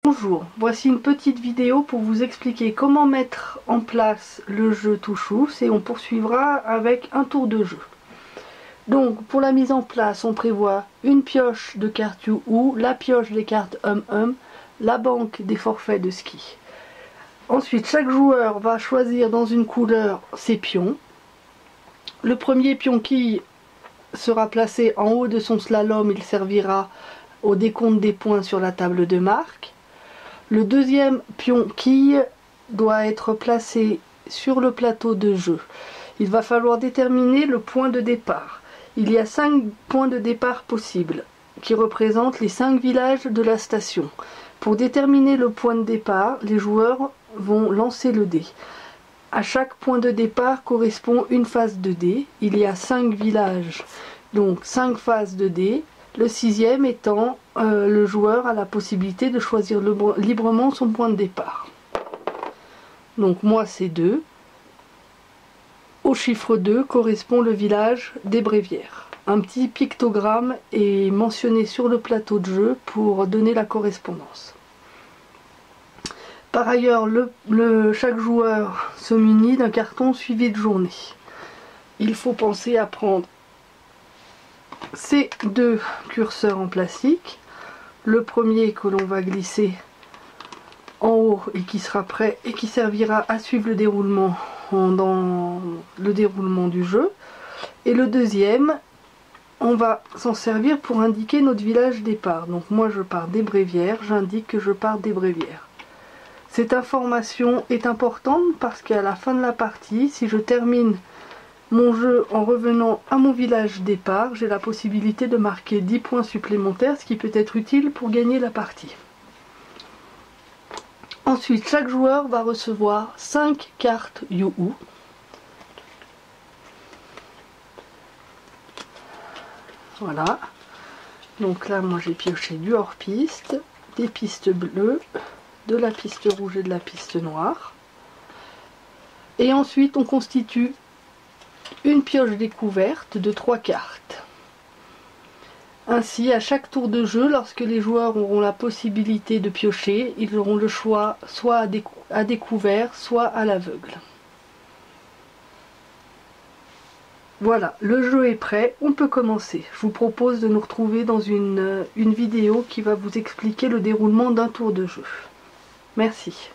Bonjour, voici une petite vidéo pour vous expliquer comment mettre en place le jeu Touchous et on poursuivra avec un tour de jeu. Donc pour la mise en place, on prévoit une pioche de cartes You-Hoo, la pioche des cartes Hum, la banque des forfaits de ski. Ensuite, chaque joueur va choisir dans une couleur ses pions. Le premier pion quille sera placé en haut de son slalom, il servira au décompte des points sur la table de marque. Le deuxième pion quille doit être placé sur le plateau de jeu. Il va falloir déterminer le point de départ. Il y a 5 points de départ possibles, qui représentent les 5 villages de la station. Pour déterminer le point de départ, les joueurs vont lancer le dé. À chaque point de départ correspond une phase de dé. Il y a 5 villages, donc 5 phases de dé. Le 6e étant, le joueur a la possibilité de choisir librement son point de départ. Donc moi c'est 2. Au chiffre 2 correspond le village des Brévières. Un petit pictogramme est mentionné sur le plateau de jeu pour donner la correspondance. Par ailleurs, chaque joueur se munit d'un carton suivi de journée. Il faut penser à prendre ces 2 curseurs en plastique. Le premier que l'on va glisser en haut et qui sera prêt et qui servira à suivre le déroulement dans le déroulement du jeu. Et le deuxième, on va s'en servir pour indiquer notre village départ. Donc moi je pars des Brévières, j'indique que je pars des Brévières. Cette information est importante parce qu'à la fin de la partie, si je termine mon jeu en revenant à mon village départ, j'ai la possibilité de marquer 10 points supplémentaires, ce qui peut être utile pour gagner la partie. Ensuite, chaque joueur va recevoir 5 cartes You-Hoo. Voilà. Donc là, moi j'ai pioché du hors-piste, des pistes bleues, de la piste rouge et de la piste noire. Et ensuite, on constitue une pioche découverte de 3 cartes. Ainsi, à chaque tour de jeu, lorsque les joueurs auront la possibilité de piocher, ils auront le choix soit à découvert, soit à l'aveugle. Voilà, le jeu est prêt, on peut commencer. Je vous propose de nous retrouver dans une vidéo qui va vous expliquer le déroulement d'un tour de jeu. Merci.